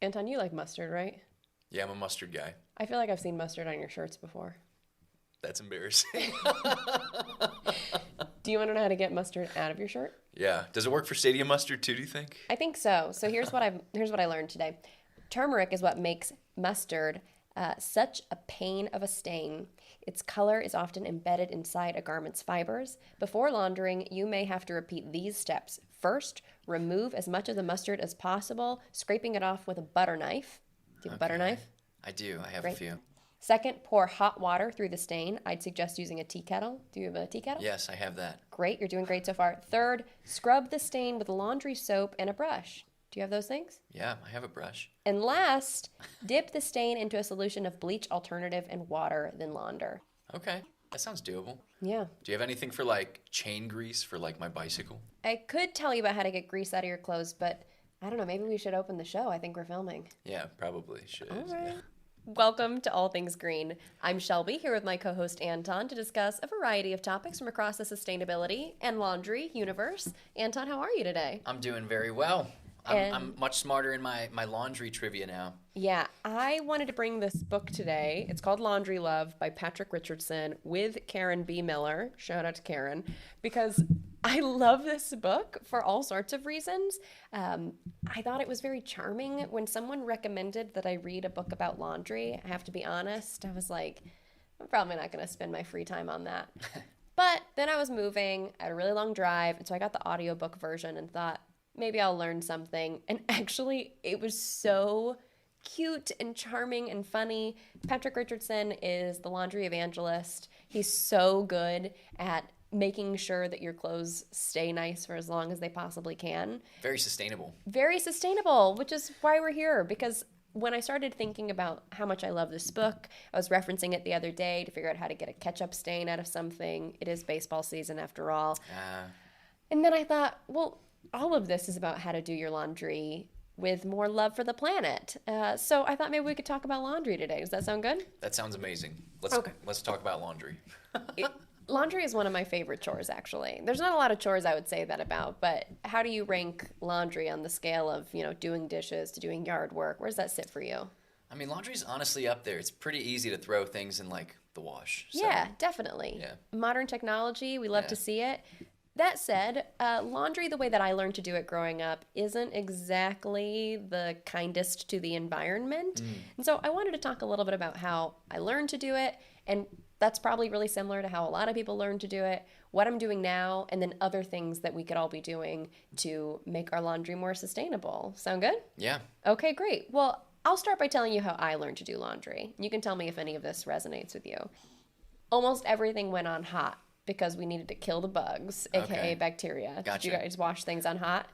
Anton, you like mustard, right? Yeah, I'm a mustard guy. I feel like I've seen mustard on your shirts before. That's embarrassing. Do you want to know how to get mustard out of your shirt? Yeah. Does it work for stadium mustard too, do you think? I think so. So here's what I learned today. Turmeric is what makes mustard such a pain of a stain. Its color is often embedded inside a garment's fibers. Before laundering, you may have to repeat these steps. First, remove as much of the mustard as possible, scraping it off with a butter knife. Do you have a butter knife? I do. I have Great. a few. Second, pour hot water through the stain. I'd suggest using a tea kettle. Do you have a tea kettle? Yes, I have that. Great, you're doing great so far. Third, scrub the stain with laundry soap and a brush. Do you have those things? Yeah, I have a brush. And last, dip the stain into a solution of bleach alternative and water, then launder. Okay. That sounds doable. Yeah. Do you have anything for like chain grease for like my bicycle? I could tell you about how to get grease out of your clothes, but I don't know, maybe we should open the show. I think we're filming. Yeah, probably should. All right. Yeah. Welcome to All Things Green. I'm Shelby, here with my co-host Anton to discuss a variety of topics from across the sustainability and laundry universe. Anton, how are you today? I'm doing very well. I'm much smarter in my laundry trivia now. Yeah, I wanted to bring this book today. It's called Laundry Love by Patric Richardson with Karin B. Miller. Shout out to Karin. Because I love this book for all sorts of reasons. I thought it was very charming. When someone recommended that I read a book about laundry, I have to be honest, I was like, I'm probably not going to spend my free time on that. But then I was moving, I had a really long drive, and so I got the audiobook version and thought, maybe I'll learn something. And actually, it was so cute and charming and funny. Patric Richardson is the laundry evangelist. He's so good at making sure that your clothes stay nice for as long as they possibly can. Very sustainable. Very sustainable, which is why we're here. Because when I started thinking about how much I love this book, I was referencing it the other day to figure out how to get a ketchup stain out of something. It is baseball season after all. And then I thought, well, all of this is about how to do your laundry with more love for the planet. So I thought maybe we could talk about laundry today. Does that sound good? That sounds amazing. Okay. Let's talk about laundry. Laundry is one of my favorite chores, actually. There's not a lot of chores I would say that about, but how do you rank laundry on the scale of, doing dishes to doing yard work? Where does that sit for you? I mean, laundry's honestly up there. It's pretty easy to throw things in like the wash. So, Yeah, definitely. Yeah. Modern technology, we love Yeah. to see it. That said, laundry, the way that I learned to do it growing up, isn't exactly the kindest to the environment. And so I wanted to talk a little bit about how I learned to do it, and that's probably really similar to how a lot of people learn to do it, what I'm doing now, and then other things that we could all be doing to make our laundry more sustainable. Sound good? Yeah. Okay, great. Well, I'll start by telling you how I learned to do laundry. You can tell me if any of this resonates with you. Almost everything went on hot because we needed to kill the bugs, aka Okay. bacteria. Gotcha. Did you guys wash things on hot?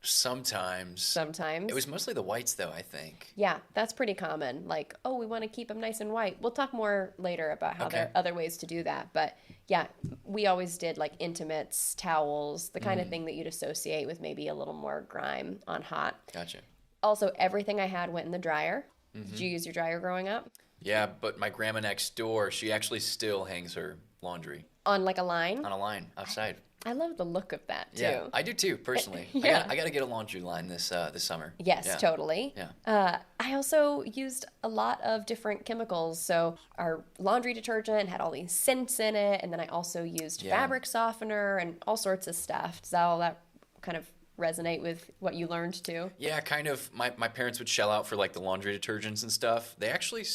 Sometimes. Sometimes. It was mostly the whites though, I think. Yeah, that's pretty common. Like, oh, we want to keep them nice and white. We'll talk more later about how there Okay. are other ways to do that. But yeah, we always did like intimates, towels, the kind of thing that you'd associate with maybe a little more grime on hot. Gotcha. Also, everything I had went in the dryer. Did you use your dryer growing up? Yeah, but my grandma next door, she actually still hangs her laundry On like a line? on a line outside. I love the look of that too. Yeah, I do too, personally. Yeah. I got to get a laundry line this summer. Yes, Yeah. totally. Yeah. I also used a lot of different chemicals. So our laundry detergent had all these scents in it, and then I also used Yeah. fabric softener and all sorts of stuff. Does all that kind of resonate with what you learned too? Yeah, kind of. My parents would shell out for like the laundry detergents and stuff. They actually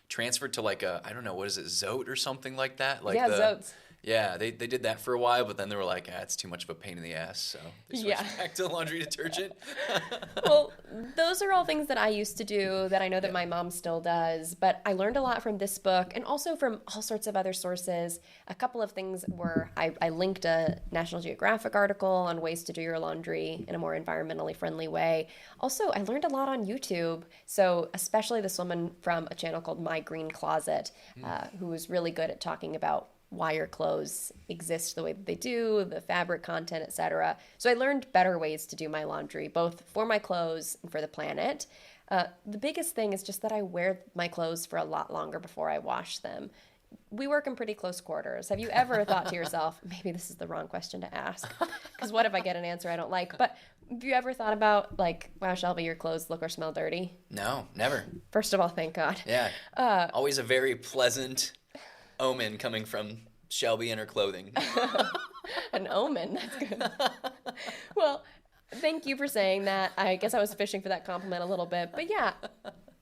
transferred to like I don't know, what is it, Zote or something like that? Like Yeah, Zotes. Yeah, they did that for a while, but then they were like, it's too much of a pain in the ass, so they switched Yeah. back to the laundry detergent. Well, those are all things that I used to do that I know that my mom still does, but I learned a lot from this book and also from all sorts of other sources. A couple of things were I linked a National Geographic article on ways to do your laundry in a more environmentally friendly way. Also, I learned a lot on YouTube, so especially this woman from a channel called My Green Closet, who was really good at talking about why your clothes exist the way that they do, the fabric content, etc. So I learned better ways to do my laundry, both for my clothes and for the planet. The biggest thing is just that I wear my clothes for a lot longer before I wash them. We work in pretty close quarters. Have you ever thought to yourself, maybe this is the wrong question to ask, because what if I get an answer I don't like? But Have you ever thought about, like, wow, Shelby, your clothes look or smell dirty? No, never. First of all, thank God. Yeah. Always a very pleasant omen coming from Shelby and her clothing. An omen. That's good. Well, thank you for saying that. I guess I was fishing for that compliment a little bit. But yeah,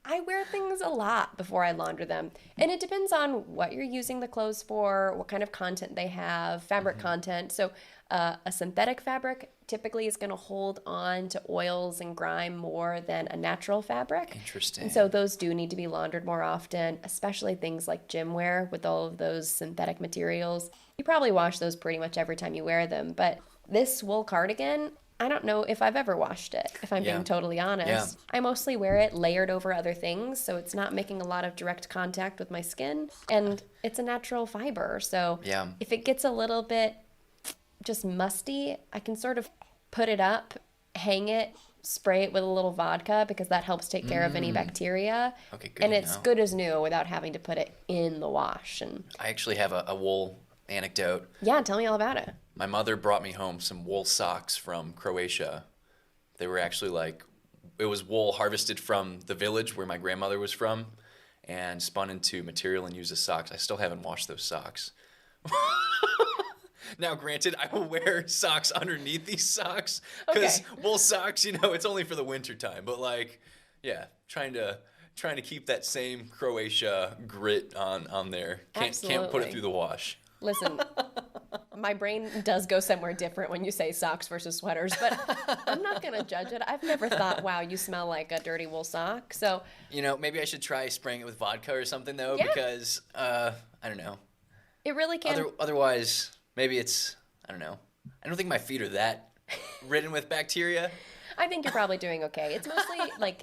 I wear things a lot before I launder them. And it depends on what you're using the clothes for, what kind of content they have, fabric content. So a synthetic fabric typically is going to hold on to oils and grime more than a natural fabric. Interesting. And so those do need to be laundered more often, especially things like gym wear with all of those synthetic materials. You probably wash those pretty much every time you wear them. But this wool cardigan, I don't know if I've ever washed it, if I'm being totally honest. Yeah. I mostly wear it layered over other things, so it's not making a lot of direct contact with my skin. And it's a natural fiber, so if it gets a little bit just musty, I can sort of put it up, hang it, spray it with a little vodka because that helps take care of any bacteria. Okay, good. And it's good as new without having to put it in the wash. And I actually have a wool anecdote. yeah, tell me all about it. My mother brought me home some wool socks from Croatia. They were actually like, it was wool harvested from the village where my grandmother was from and spun into material and used as socks. I still haven't washed those socks. Now, granted, I will wear socks underneath these socks because wool socks, it's only for the winter time. But like, yeah, trying to keep that same Croatia grit on there. Can't put it through the wash. Listen, my brain does go somewhere different when you say socks versus sweaters, but I'm not going to judge it. I've never thought, wow, you smell like a dirty wool sock. So, maybe I should try spraying it with vodka or something though, because I don't know. It really can. Otherwise, maybe it's, I don't know. I don't think my feet are that ridden with bacteria. I think you're probably doing okay. It's mostly like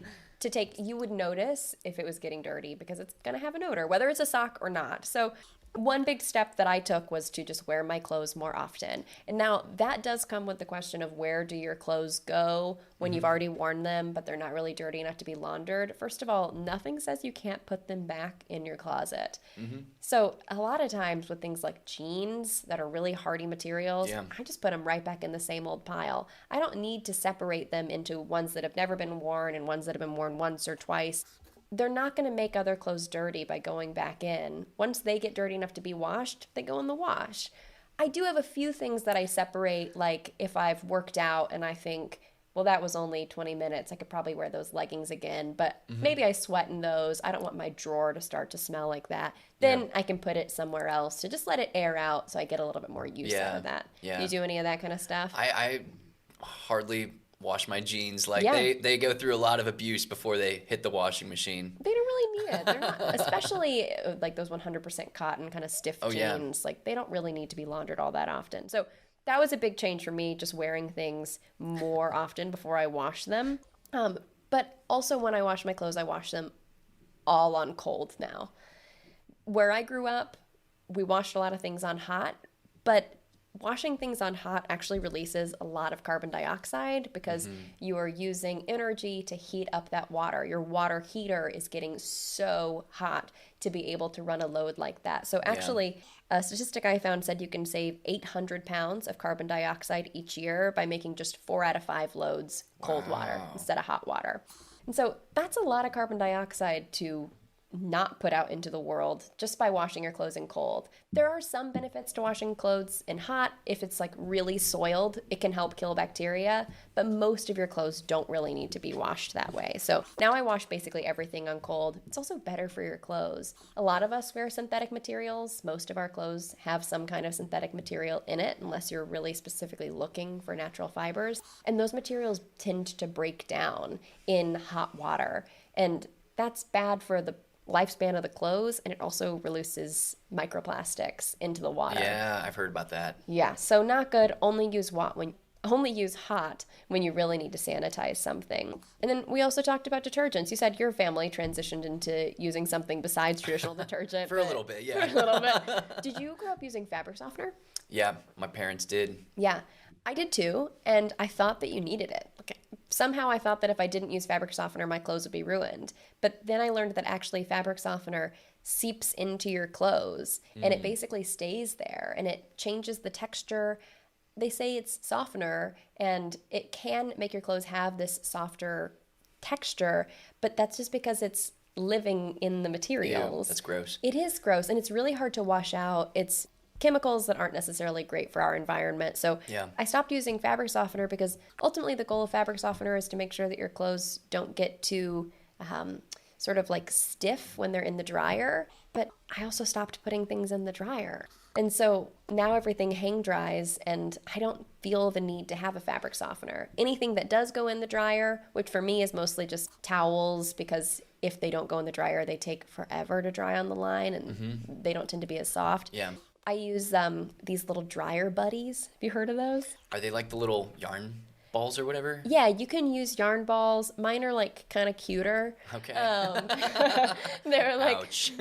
you would notice if it was getting dirty because it's going to have an odor, whether it's a sock or not. So one big step that I took was to just wear my clothes more often. And now that does come with the question of where do your clothes go when you've already worn them, but they're not really dirty enough to be laundered. First of all, nothing says you can't put them back in your closet. So a lot of times with things like jeans that are really hardy materials, I just put them right back in the same old pile. I don't need to separate them into ones that have never been worn and ones that have been worn once or twice. They're not going to make other clothes dirty by going back in. Once they get dirty enough to be washed, they go in the wash. I do have a few things that I separate, like if I've worked out and I think, well, that was only 20 minutes. I could probably wear those leggings again, but maybe I sweat in those. I don't want my drawer to start to smell like that. Then I can put it somewhere else to just let it air out so I get a little bit more use out of that. Do you do any of that kind of stuff? I hardly wash my jeans. Like they go through a lot of abuse before they hit the washing machine. They don't really need it. They're not, especially like those 100% cotton kind of stiff jeans. Like they don't really need to be laundered all that often. So that was a big change for me, just wearing things more often before I wash them. But also when I wash my clothes, I wash them all on cold now. Where I grew up, we washed a lot of things on hot, but washing things on hot actually releases a lot of carbon dioxide because you are using energy to heat up that water. Your water heater is getting so hot to be able to run a load like that. So actually, a statistic I found said you can save 800 pounds of carbon dioxide each year by making just 4 out of 5 loads cold water instead of hot water. And so that's a lot of carbon dioxide to not put out into the world just by washing your clothes in cold. There are some benefits to washing clothes in hot. If it's like really soiled, it can help kill bacteria, but most of your clothes don't really need to be washed that way. So now I wash basically everything on cold. It's also better for your clothes. A lot of us wear synthetic materials. Most of our clothes have some kind of synthetic material in it, unless you're really specifically looking for natural fibers. And those materials tend to break down in hot water. And that's bad for the lifespan of the clothes, and it also releases microplastics into the water. Yeah, I've heard about that. Yeah, so not good. Only use hot when you really need to sanitize something. And then we also talked about detergents. You said your family transitioned into using something besides traditional detergent. For a little bit, yeah. For a little bit. Did you grow up using fabric softener? Yeah, my parents did. Yeah, I did too, and I thought that you needed it. Okay. Somehow I thought that if I didn't use fabric softener, my clothes would be ruined. But then I learned that actually fabric softener seeps into your clothes and it basically stays there and it changes the texture. they say it's softener and it can make your clothes have this softer texture, but that's just because it's living in the materials. Ew, that's gross. It is gross, and it's really hard to wash out. It's chemicals that aren't necessarily great for our environment. So I stopped using fabric softener because ultimately the goal of fabric softener is to make sure that your clothes don't get too sort of like stiff when they're in the dryer. But I also stopped putting things in the dryer. And so now everything hang dries, and I don't feel the need to have a fabric softener. Anything that does go in the dryer, which for me is mostly just towels, because if they don't go in the dryer, they take forever to dry on the line, and they don't tend to be as soft. Yeah. I use these little dryer buddies. Have you heard of those? Are they like the little yarn balls or whatever? Yeah, you can use yarn balls. Mine are like kind of cuter. Okay. They're like, Ouch.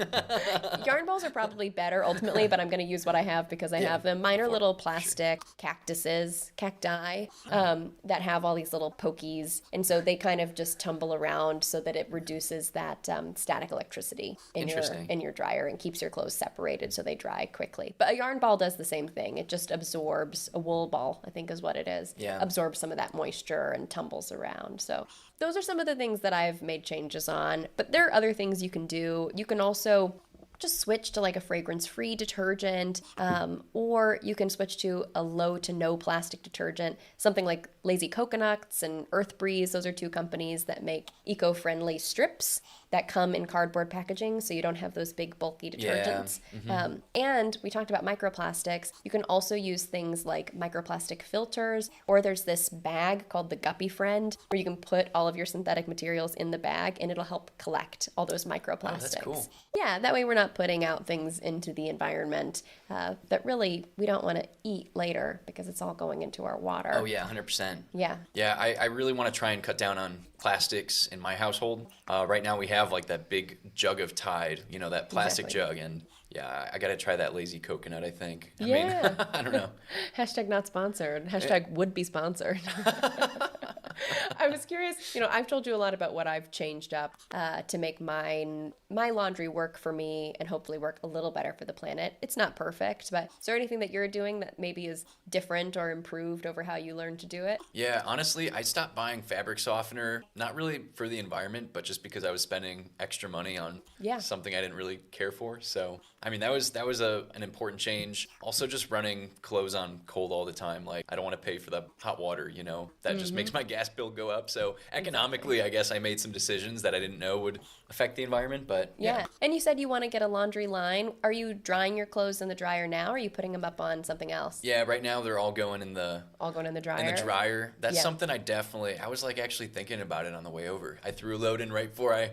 yarn balls are probably better ultimately, but I'm going to use what I have because I have them. Mine are little plastic cacti, that have all these little pokies. And so they kind of just tumble around so that it reduces that static electricity in your dryer and keeps your clothes separated so they dry quickly. But a yarn ball does the same thing. It just absorbs, a wool ball, I think is what it is. Yeah. Absorbs some of that moisture and tumbles around. So those are some of the things that I've made changes on. But there are other things you can do. You can also just switch to like a fragrance-free detergent, or you can switch to a low to no plastic detergent, something like Lazy Coconuts and Earth Breeze. Those are two companies that make eco-friendly strips that come in cardboard packaging, so you don't have those big bulky detergents. And we talked about microplastics. You can also use things like microplastic filters, or there's this bag called the Guppy Friend, where you can put all of your synthetic materials in the bag, and it'll help collect all those microplastics. Oh, that's cool. Yeah, that way we're not putting out things into the environment that really we don't want to eat later because it's all going into our water. Oh, yeah, 100%. Yeah. Yeah, I really want to try and cut down on plastics in my household. Right now we have like that big jug of Tide, that plastic jug, and yeah, I got to try that Lazy Coconut, I think. I mean, I don't know. Hashtag not sponsored. Hashtag would be sponsored. I was curious, I've told you a lot about what I've changed up to make my laundry work for me and hopefully work a little better for the planet. It's not perfect, but is there anything that you're doing that maybe is different or improved over how you learned to do it? Yeah, honestly, I stopped buying fabric softener, not really for the environment, but just because I was spending extra money on something I didn't really care for. So, I mean, that was an important change. Also, just running clothes on cold all the time. Like, I don't want to pay for the hot water, that just makes my gas bill go up. So economically, I guess I made some decisions that I didn't know would affect the environment, but yeah. And you said you want to get a laundry line. Are you drying your clothes in the dryer now, or are you putting them up on something else? Yeah, right now they're all going in the dryer. In the dryer. That's something I was like actually thinking about it on the way over. I threw a load in right before I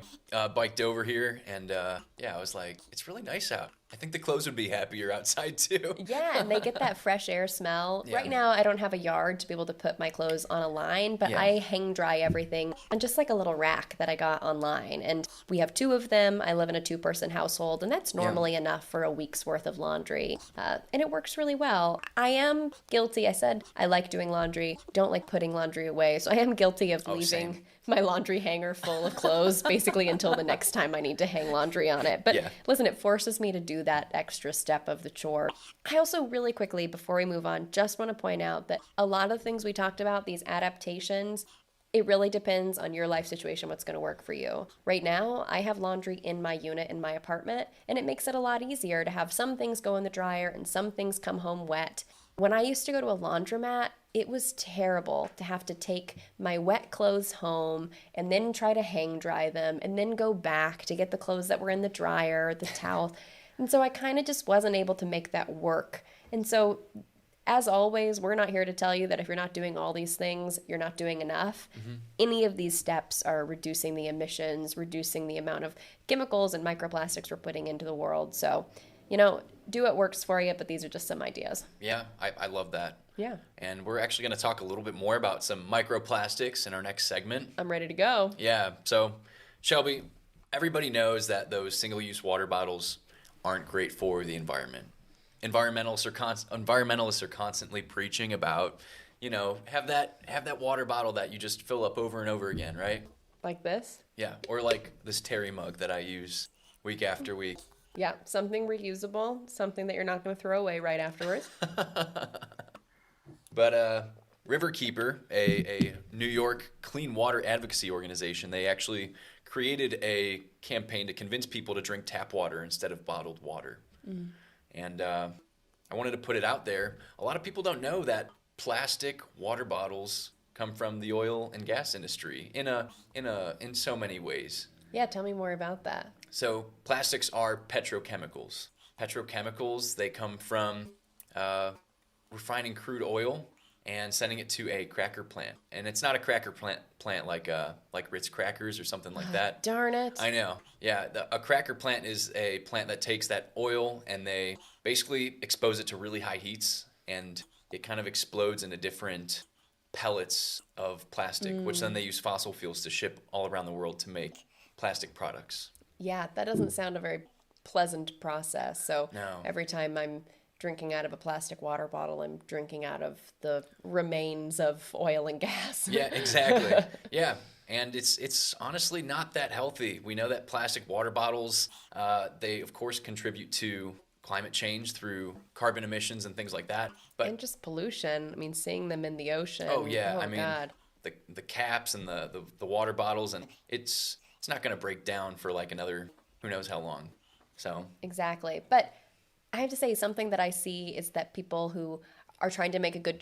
biked over here, and I was like, it's really nice out. I think the clothes would be happier outside too. Yeah, and they get that fresh air smell. Yeah. Right now, I don't have a yard to be able to put my clothes on a line, but I hang dry everything on just like a little rack that I got online. And we have 2 of them. I live in a 2-person household, and that's normally enough for a week's worth of laundry. And it works really well. I am guilty. I said I like doing laundry, don't like putting laundry away. So I am guilty of leaving my laundry hanger full of clothes basically until the next time I need to hang laundry on it. But listen, it forces me to do that extra step of the chore. I also really quickly, before we move on, just want to point out that a lot of things we talked about, these adaptations, it really depends on your life situation, what's going to work for you. Right now, I have laundry in my unit in my apartment, and it makes it a lot easier to have some things go in the dryer and some things come home wet. When I used to go to a laundromat, it was terrible to have to take my wet clothes home and then try to hang dry them and then go back to get the clothes that were in the dryer, the towels. And so I kind of just wasn't able to make that work. And so, as always, we're not here to tell you that if you're not doing all these things, you're not doing enough. Any of these steps are reducing the emissions, reducing the amount of chemicals and microplastics we're putting into the world. So, do what works for you, but these are just some ideas. Yeah, I love that. Yeah. And we're actually going to talk a little bit more about some microplastics in our next segment. I'm ready to go. Yeah. So, Shelby, everybody knows that those single-use water bottles aren't great for the environment. Environmentalists are constantly preaching about, have that water bottle that you just fill up over and over again, right? Like this? Yeah. Or like this Terry mug that I use week after week. Yeah, something reusable, something that you're not going to throw away right afterwards. But Riverkeeper, a New York clean water advocacy organization, they actually created a campaign to convince people to drink tap water instead of bottled water. And I wanted to put it out there. A lot of people don't know that plastic water bottles come from the oil and gas industry in so many ways. Yeah, tell me more about that. So plastics are petrochemicals. Petrochemicals, they come from refining crude oil and sending it to a cracker plant. And it's not a cracker plant like Ritz crackers or something like that. Darn it. I know. Yeah, a cracker plant is a plant that takes that oil and they basically expose it to really high heats, and it kind of explodes into different pellets of plastic, which then they use fossil fuels to ship all around the world to make plastic products. Yeah, that doesn't sound a very pleasant process. So No. every time I'm drinking out of a plastic water bottle, I'm drinking out of the remains of oil and gas. Yeah, exactly. Yeah. And it's honestly not that healthy. We know that plastic water bottles, they of course contribute to climate change through carbon emissions and things like that. But And just pollution. I mean, seeing them in the ocean. oh yeah, Oh, I mean God. the caps and the water bottles, and it's not going to break down for like another who knows how long. So Exactly. But I have to say, something that I see is that people who are trying to make a good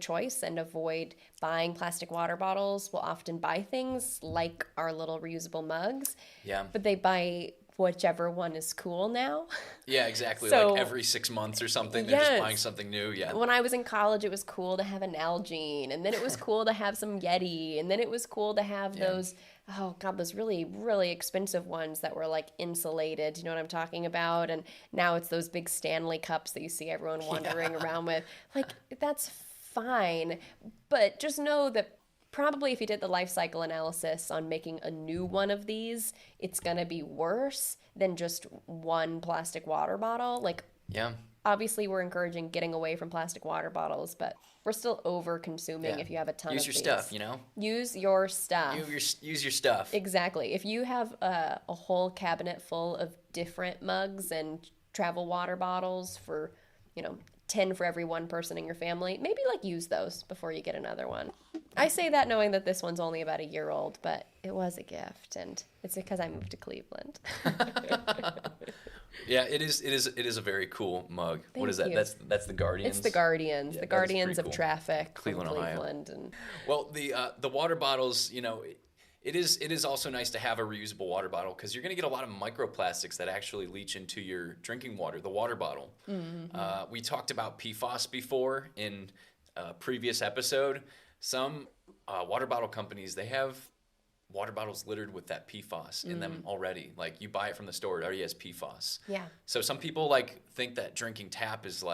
choice and avoid buying plastic water bottles will often buy things like our little reusable mugs. yeah. But they buy whichever one is cool now. Yeah, exactly. So- like every 6 months or something, they're just Yes. buying something new. Yeah. When I was in college, it was cool to have an Nalgene, and then it was cool to have some Yeti, and then it was cool to have those, oh God, those really, really expensive ones that were like insulated. You know what I'm talking about? And now it's those big Stanley cups that you see everyone wandering around with. Like, that's fine, but just know that probably if you did the life cycle analysis on making a new one of these, it's going to be worse than just one plastic water bottle. Like, Yeah. obviously we're encouraging getting away from plastic water bottles, but we're still over consuming Yeah. if you have a ton Use of your these. stuff, you know? Use your stuff. Use your stuff. Exactly. If you have a whole cabinet full of different mugs and travel water bottles for, 10 for every one person in your family, maybe like use those before you get another one. I say that knowing that this one's only about a year old, but it was a gift, and it's because I moved to Cleveland. Yeah, it is a very cool mug. What is that? you. That's the Guardians. It's the Guardians, Yeah, the that is Guardians pretty of cool. Traffic Cleveland, from Ohio. Cleveland. And Well, the water bottles, it is also nice to have a reusable water bottle because you're going to get a lot of microplastics that actually leach into your drinking water, the water bottle. We talked about PFAS before in a previous episode. Some water bottle companies, they have water bottles littered with that PFAS in them already. Like you buy it from the store, it already has PFAS. yeah. So some people think that drinking tap is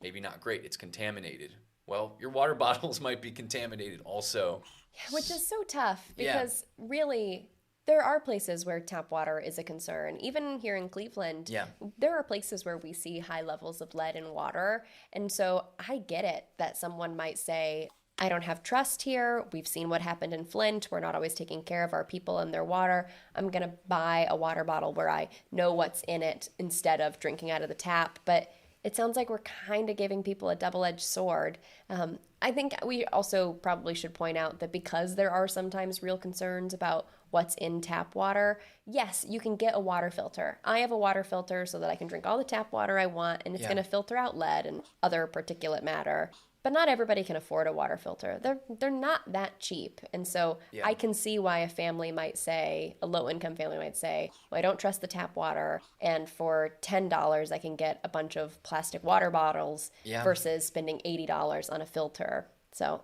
maybe not great. It's contaminated. Well, your water bottles might be contaminated also. Which is so tough Yeah. because really there are places where tap water is a concern. Even here in Cleveland, Yeah. there are places where we see high levels of lead in water. And so I get it that someone might say, I don't have trust here. We've seen what happened in Flint. We're not always taking care of our people and their water. I'm going to buy a water bottle where I know what's in it instead of drinking out of the tap. But it sounds like we're kind of giving people a double-edged sword. I think we also probably should point out that because there are sometimes real concerns about what's in tap water, yes, you can get a water filter. I have a water filter so that I can drink all the tap water I want, and it's Yeah. going to filter out lead and other particulate matter. But not everybody can afford a water filter. They're not that cheap. And so Yeah. I can see why a family might say, a low-income family might say, well, I don't trust the tap water, and for $10 I can get a bunch of plastic water bottles Yeah. versus spending $80 on a filter. So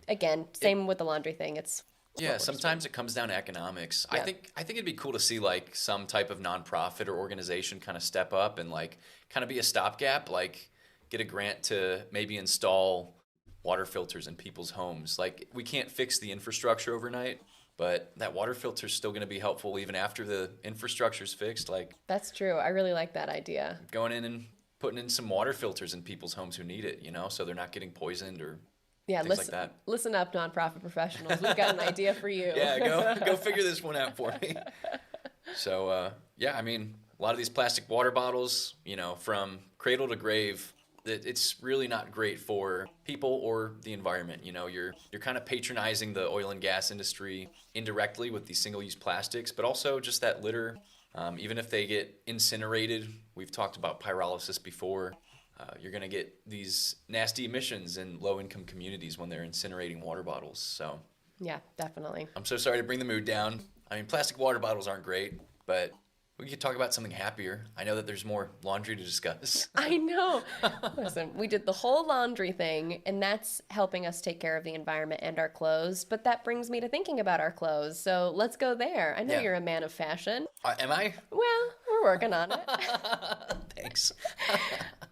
again, same with the laundry thing. It's Yeah, sometimes it comes down to economics. Yeah. I think it'd be cool to see some type of nonprofit or organization kind of step up and kind of be a stopgap, get a grant to maybe install water filters in people's homes. We can't fix the infrastructure overnight, but that water filter is still going to be helpful even after the infrastructure's fixed. That's true. I really like that idea. Going in and putting in some water filters in people's homes who need it, so they're not getting poisoned or Yeah, things like that. listen up, nonprofit professionals. We've got an idea for you. Yeah, go figure this one out for me. So, a lot of these plastic water bottles, from cradle to grave, It's really not great for people or the environment. You know, you're kind of patronizing the oil and gas industry indirectly with these single-use plastics, but also just that litter. Even if they get incinerated, we've talked about pyrolysis before. You're going to get these nasty emissions in low-income communities when they're incinerating water bottles. So Yeah, definitely. I'm so sorry to bring the mood down. I mean, plastic water bottles aren't great, but we could talk about something happier. I know that there's more laundry to discuss. I know. Listen, we did the whole laundry thing, and that's helping us take care of the environment and our clothes. But that brings me to thinking about our clothes. So let's go there. I know Yeah. you're a man of fashion. Am I? Well, we're working on it. Thanks.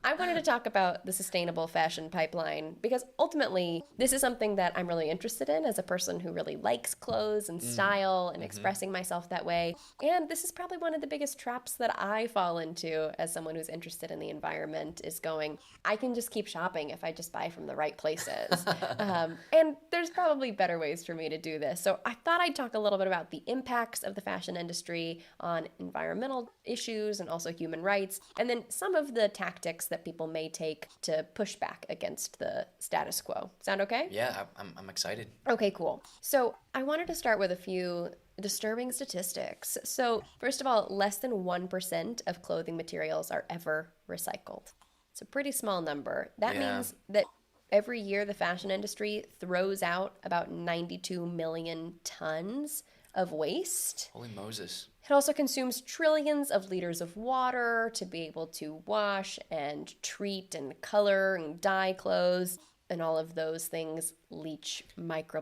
I wanted to talk about the sustainable fashion pipeline because ultimately this is something that I'm really interested in as a person who really likes clothes and style and expressing myself that way. And this is probably one of the biggest traps that I fall into as someone who's interested in the environment is going, I can just keep shopping if I just buy from the right places. And there's probably better ways for me to do this. So I thought I'd talk a little bit about the impacts of the fashion industry on environmental issues and also human rights, and then some of the tactics that people may take to push back against the status quo. Sound okay? Yeah, I'm excited. Okay, cool. So I wanted to start with a few disturbing statistics. So first of all, less than 1% of clothing materials are ever recycled. It's a pretty small number. That Yeah. means that every year the fashion industry throws out about 92 million tons of waste. Holy Moses. It also consumes trillions of liters of water to be able to wash and treat and color and dye clothes. And all of those things leach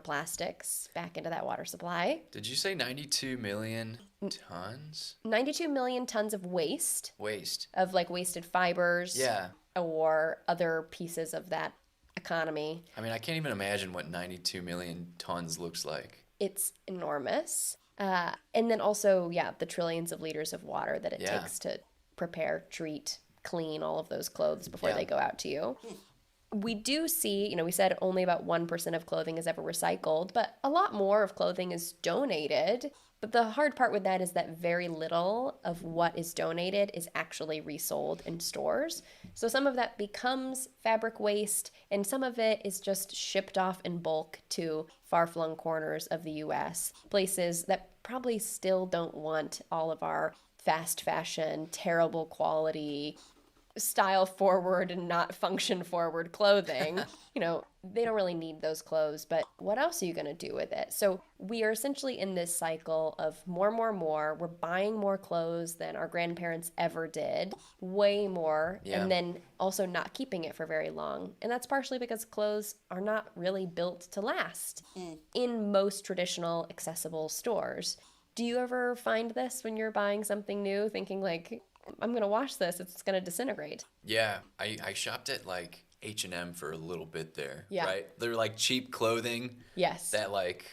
microplastics back into that water supply. Did you say 92 million tons? 92 million tons of waste, Waste. of like wasted fibers Yeah. or other pieces of that economy. I mean, I can't even imagine what 92 million tons looks like. It's enormous. And then also, yeah, the trillions of liters of water that it Yeah. takes to prepare, treat, clean all of those clothes before Yeah. they go out to you. We do see, we said only about 1% of clothing is ever recycled, but a lot more of clothing is donated. But the hard part with that is that very little of what is donated is actually resold in stores. So some of that becomes fabric waste, and some of it is just shipped off in bulk to far-flung corners of the US, places that probably still don't want all of our fast fashion, terrible quality, style forward and not function forward clothing. They don't really need those clothes, but what else are you going to do with it? So we are essentially in this cycle of more. We're buying more clothes than our grandparents ever did, way more, Yeah. and then also not keeping it for very long. And that's partially because clothes are not really built to last in most traditional accessible stores. Do you ever find this when you're buying something new, thinking like, I'm going to wash this, it's going to disintegrate? Yeah, I shopped at like H&M for a little bit there, Yeah. right? They're like cheap clothing Yes, that like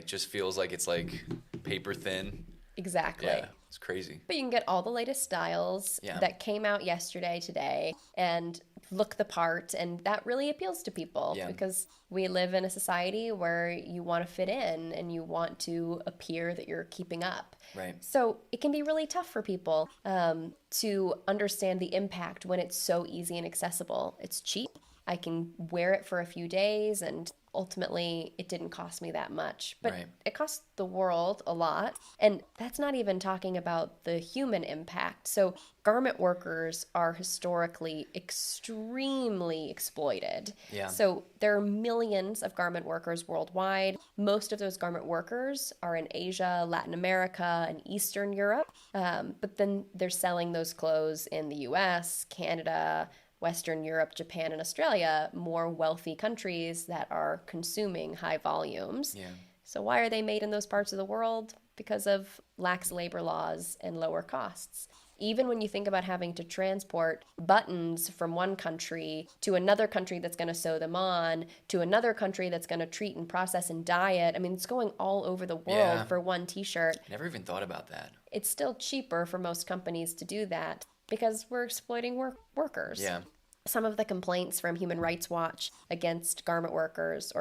just feels like it's like paper thin. exactly. Yeah, it's crazy. But you can get all the latest styles Yeah. that came out yesterday, today, and look the part. And that really appeals to people Yeah. because we live in a society where you want to fit in and you want to appear that you're keeping up. Right. So it can be really tough for people to understand the impact when it's so easy and accessible. It's cheap. I can wear it for a few days and ultimately it didn't cost me that much. But Right. it cost the world a lot. And that's not even talking about the human impact. So garment workers are historically extremely exploited. Yeah. So there are millions of garment workers worldwide. Most of those garment workers are in Asia, Latin America, and Eastern Europe. But then they're selling those clothes in the US, Canada, Western Europe, Japan, and Australia, more wealthy countries that are consuming high volumes. Yeah. So why are they made in those parts of the world? Because of lax labor laws and lower costs. Even when you think about having to transport buttons from one country to another country that's going to sew them on, to another country that's going to treat and process and dye it. I mean, it's going all over the world Yeah. for one t-shirt. I never even thought about that. It's still cheaper for most companies to do that because we're exploiting workers. Yeah. Some of the complaints from Human Rights Watch against garment workers,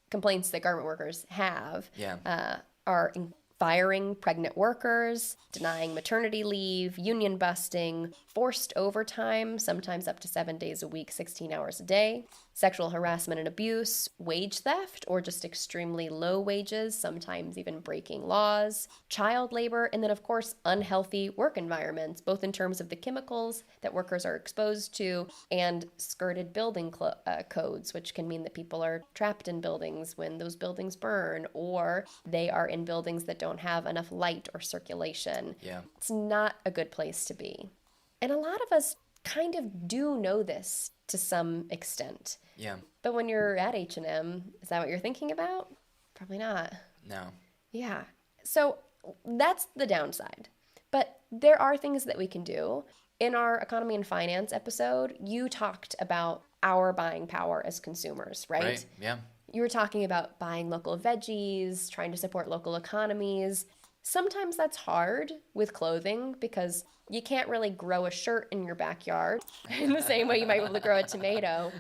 complaints that garment workers have Yeah. are firing pregnant workers, denying maternity leave, union busting, forced overtime, sometimes up to 7 days a week, 16 hours a day, sexual harassment and abuse, wage theft, or just extremely low wages, sometimes even breaking laws, child labor, and then, of course, unhealthy work environments, both in terms of the chemicals that workers are exposed to and skirted building codes, which can mean that people are trapped in buildings when those buildings burn, or they are in buildings that don't have enough light or circulation. Yeah. It's not a good place to be. And a lot of us kind of do know this to some extent. Yeah. But when you're at H&M, is that what you're thinking about? Probably not. No. Yeah. So that's the downside. But there are things that we can do. In our economy and finance episode, you talked about our buying power as consumers, right? Right. Yeah. You were talking about buying local veggies, trying to support local economies. Sometimes that's hard with clothing because you can't really grow a shirt in your backyard in the same way you might be able to grow a tomato.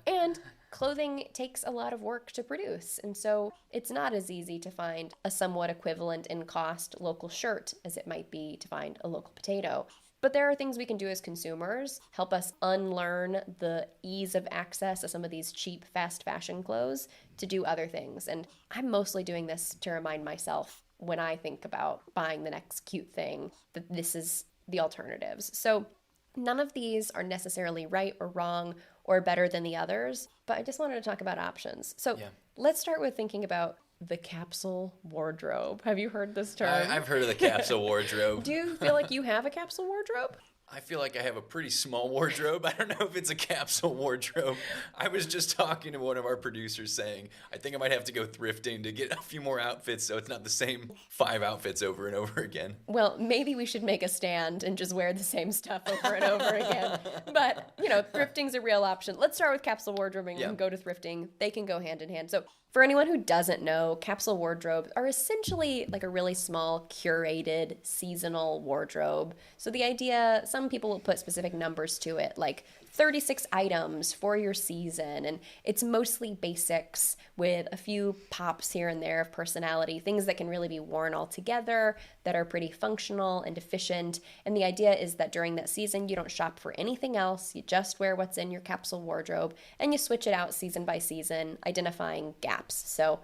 And clothing takes a lot of work to produce. And so it's not as easy to find a somewhat equivalent in cost local shirt as it might be to find a local potato. But there are things we can do as consumers, help us unlearn the ease of access to some of these cheap, fast fashion clothes to do other things. And I'm mostly doing this to remind myself when I think about buying the next cute thing that this is the alternatives. So none of these are necessarily right or wrong or better than the others, but I just wanted to talk about options. So let's start with thinking about the capsule wardrobe. Have you heard this term? I've heard of the capsule wardrobe. Do you feel like you have a capsule wardrobe? I feel like I have a pretty small wardrobe. I don't know if it's a capsule wardrobe. I was just talking to one of our producers saying, I think I might have to go thrifting to get a few more outfits so it's not the same 5 outfits over and over again. Well, maybe we should make a stand and just wear the same stuff over and over again. But, thrifting's a real option. Let's start with capsule wardrobing and go to thrifting. They can go hand in hand. So for anyone who doesn't know, capsule wardrobes are essentially like a really small, curated, seasonal wardrobe. So the idea, some people will put specific numbers to it, like 36 items for your season, and it's mostly basics with a few pops here and there of personality, things that can really be worn all together, that are pretty functional and efficient. And the idea is that during that season, you don't shop for anything else, you just wear what's in your capsule wardrobe, and you switch it out season by season, identifying gaps. So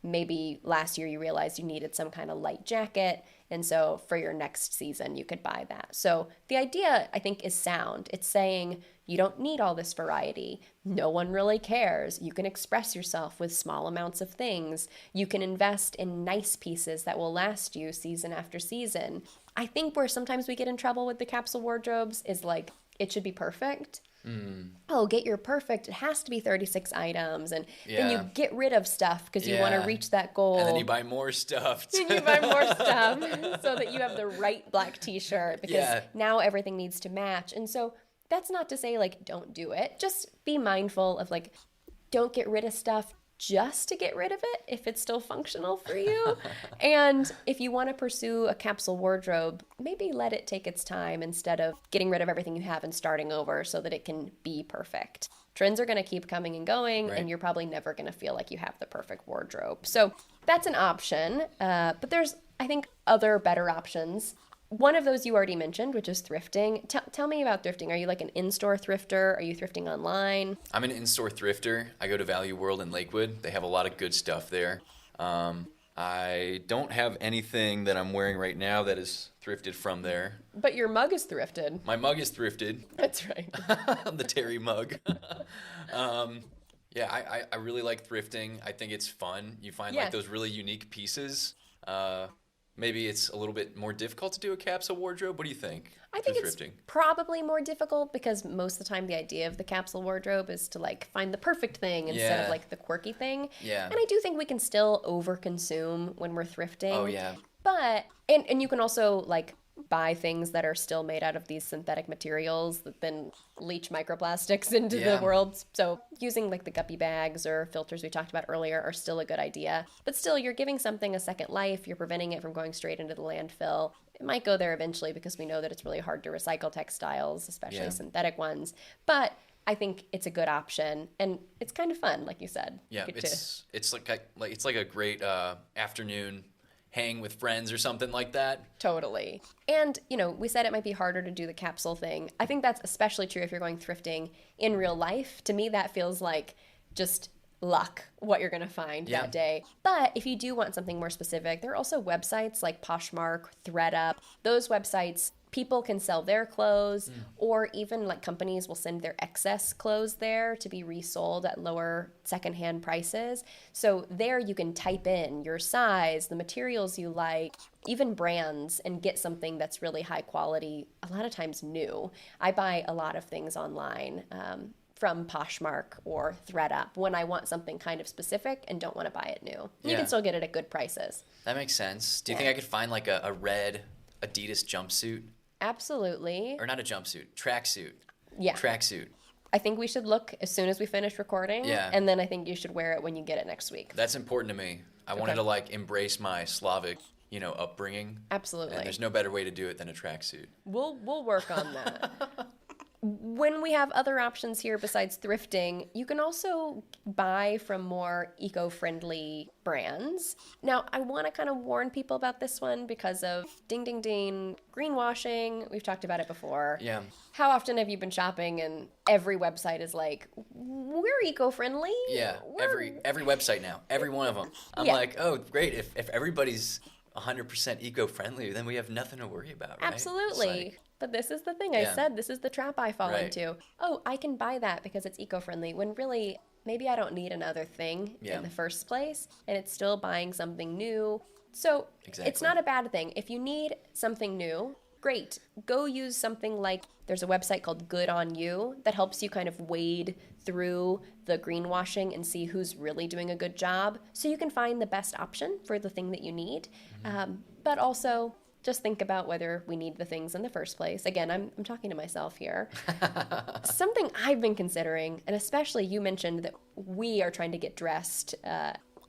maybe last year you realized you needed some kind of light jacket, and so for your next season, you could buy that. So the idea, I think, is sound. It's saying you don't need all this variety. No one really cares. You can express yourself with small amounts of things. You can invest in nice pieces that will last you season after season. I think where sometimes we get in trouble with the capsule wardrobes is like, it should be perfect. Oh, get your perfect. It has to be 36 items. And then you get rid of stuff because you want to reach that goal. And then you buy more stuff. And you buy more stuff so that you have the right black t-shirt because now everything needs to match. And so that's not to say, like, don't do it. Just be mindful of, like, don't get rid of stuff just to get rid of it if it's still functional for you. And if you want to pursue a capsule wardrobe, maybe let it take its time instead of getting rid of everything you have and starting over so that it can be perfect. Trends are going to keep coming and going, and you're probably never going to feel like you have the perfect wardrobe. So that's an option. But there's, I think, other better options. One of those you already mentioned, which is thrifting. Tell me about thrifting. Are you like an in-store thrifter? Are you thrifting online? I'm an in-store thrifter. I go to Value World in Lakewood. They have a lot of good stuff there. I don't have anything that I'm wearing right now that is thrifted from there. But your mug is thrifted. My mug is thrifted. That's right. The Terry mug. I really like thrifting. I think it's fun. You find like those really unique pieces. Maybe it's a little bit more difficult to do a capsule wardrobe. What do you think? I think it's probably more difficult because most of the time the idea of the capsule wardrobe is to like find the perfect thing instead of like the quirky thing. Yeah. And I do think we can still overconsume when we're thrifting. Oh, yeah. But, and you can also like buy things that are still made out of these synthetic materials that then leach microplastics into the world. So using like the guppy bags or filters we talked about earlier are still a good idea. But still, you're giving something a second life. You're preventing it from going straight into the landfill. It might go there eventually because we know that it's really hard to recycle textiles, especially synthetic ones. But I think it's a good option, and it's kind of fun, like you said. Yeah, it's like a great afternoon hang with friends or something like that. Totally. And, we said it might be harder to do the capsule thing. I think that's especially true if you're going thrifting in real life. To me, that feels like just luck, what you're going to find that day. But if you do want something more specific, there are also websites like Poshmark, ThredUp. Those websites, people can sell their clothes, or even like companies will send their excess clothes there to be resold at lower secondhand prices. So there you can type in your size, the materials you like, even brands, and get something that's really high quality, a lot of times new. I buy a lot of things online from Poshmark or ThredUp when I want something kind of specific and don't want to buy it new. You can still get it at good prices. That makes sense. Do you think I could find like a red Adidas jumpsuit? Absolutely. Or not a jumpsuit, tracksuit. Yeah. Tracksuit. I think we should look as soon as we finish recording. Yeah. And then I think you should wear it when you get it next week. That's important to me. I wanted to like embrace my Slavic, upbringing. Absolutely. And there's no better way to do it than a tracksuit. We'll work on that. When we have other options here besides thrifting, you can also buy from more eco-friendly brands. Now, I want to kind of warn people about this one because of ding, ding, ding, greenwashing. We've talked about it before. Yeah. How often have you been shopping and every website is like, we're eco-friendly? Yeah, every website now, every one of them. I'm like, oh, great. If everybody's 100% eco-friendly, then we have nothing to worry about, right? Absolutely. But this is the thing I said. This is the trap I fall into. Oh, I can buy that because it's eco-friendly, when really maybe I don't need another thing in the first place, and it's still buying something new. So it's not a bad thing. If you need something new, great. Go use something like, there's a website called Good On You that helps you kind of wade through the greenwashing and see who's really doing a good job, so you can find the best option for the thing that you need. But also, just think about whether we need the things in the first place. Again, I'm talking to myself here. Something I've been considering, and especially you mentioned that we are trying to get dressed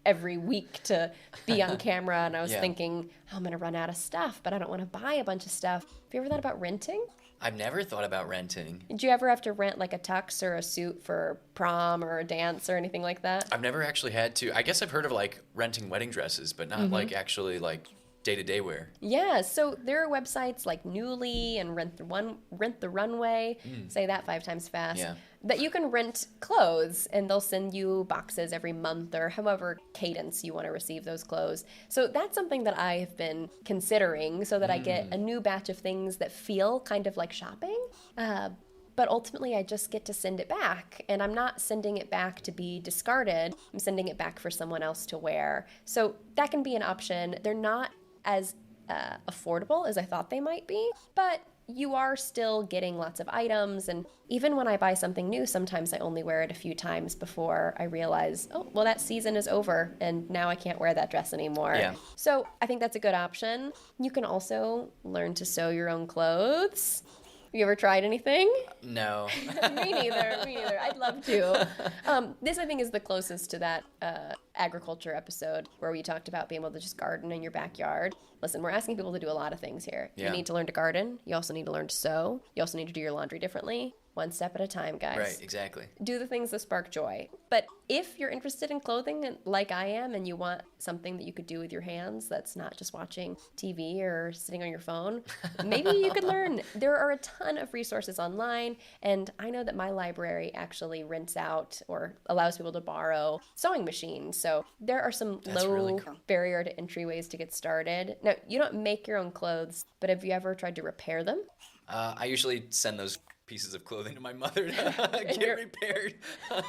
every week to be on camera, and I was thinking, oh, I'm going to run out of stuff, but I don't want to buy a bunch of stuff. Have you ever thought about renting? I've never thought about renting. Did you ever have to rent like a tux or a suit for prom or a dance or anything like that? I've never actually had to. I guess I've heard of like renting wedding dresses, but not like actually like day-to-day wear. Yeah, so there are websites like Newly and Rent the Runway, say that 5 times fast, that you can rent clothes, and they'll send you boxes every month or however cadence you want to receive those clothes. So that's something that I have been considering, so that I get a new batch of things that feel kind of like shopping. But ultimately, I just get to send it back, and I'm not sending it back to be discarded. I'm sending it back for someone else to wear. So that can be an option. They're not as affordable as I thought they might be, but you are still getting lots of items. And even when I buy something new, sometimes I only wear it a few times before I realize, oh, well, that season is over and now I can't wear that dress anymore. Yeah. So I think that's a good option. You can also learn to sew your own clothes. Have you ever tried anything? No. Me neither. I'd love to. This, I think, is the closest to that agriculture episode where we talked about being able to just garden in your backyard. Listen, we're asking people to do a lot of things here. Yeah. You need to learn to garden. You also need to learn to sew. You also need to do your laundry differently. One step at a time, guys. Right, exactly. Do the things that spark joy. But if you're interested in clothing like I am, and you want something that you could do with your hands that's not just watching TV or sitting on your phone, maybe you could learn. There are a ton of resources online, and I know that my library actually rents out or allows people to borrow sewing machines. So there are some low barrier to entry ways to get started. Now, you don't make your own clothes, but have you ever tried to repair them? I usually send those pieces of clothing to my mother to get repaired.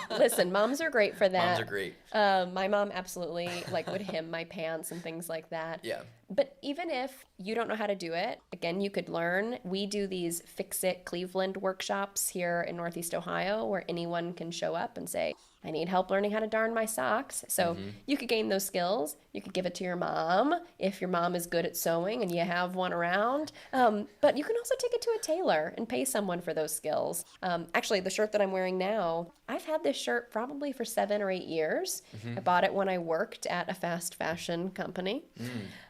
Listen, moms are great for that. Moms are great. My mom absolutely would hem my pants and things like that. Yeah. But even if you don't know how to do it, again, you could learn. We do these Fix It Cleveland workshops here in Northeast Ohio where anyone can show up and say, I need help learning how to darn my socks. So you could gain those skills. You could give it to your mom if your mom is good at sewing and you have one around. But you can also take it to a tailor and pay someone for those skills. Actually, the shirt that I'm wearing now, I've had this shirt probably for 7 or 8 years. I bought it when I worked at a fast fashion company.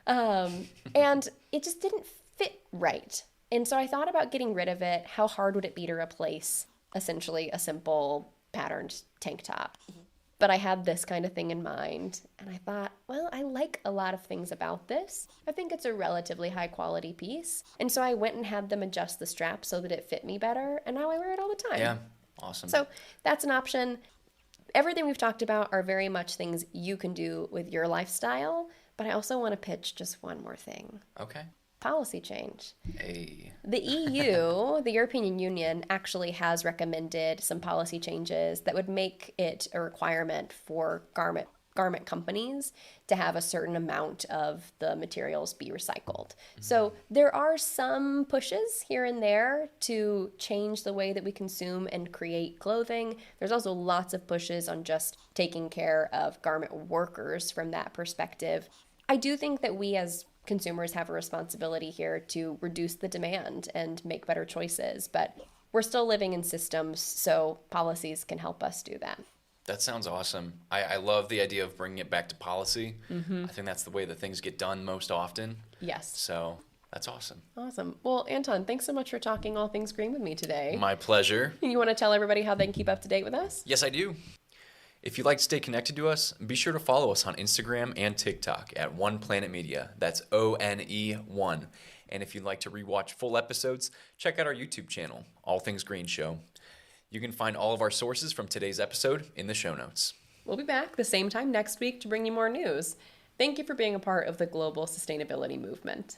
And it just didn't fit right. And so I thought about getting rid of it. How hard would it be to replace essentially a simple patterned tank top? But but I had this kind of thing in mind. And I thought, well, I like a lot of things about this. I think it's a relatively high quality piece. And so I went and had them adjust the strap so that it fit me better. And now I wear it all the time. Yeah, awesome. So that's an option. Everything we've talked about are very much things you can do with your lifestyle. But I also want to pitch just one more thing. Okay. Policy change. Hey. The EU, the European Union, actually has recommended some policy changes that would make it a requirement for garment companies to have a certain amount of the materials be recycled. So there are some pushes here and there to change the way that we consume and create clothing. There's also lots of pushes on just taking care of garment workers from that perspective. I do think that we as consumers have a responsibility here to reduce the demand and make better choices, but we're still living in systems, so policies can help us do that. That sounds awesome. I love the idea of bringing it back to policy. I think that's the way that things get done most often. Yes. So that's awesome. Awesome. Well, Anton, thanks so much for talking all things green with me today. My pleasure. You want to tell everybody how they can keep up to date with us? Yes, I do. If you'd like to stay connected to us, be sure to follow us on Instagram and TikTok at One Planet Media. That's ONE1. And if you'd like to rewatch full episodes, check out our YouTube channel, All Things Green Show. You can find all of our sources from today's episode in the show notes. We'll be back the same time next week to bring you more news. Thank you for being a part of the global sustainability movement.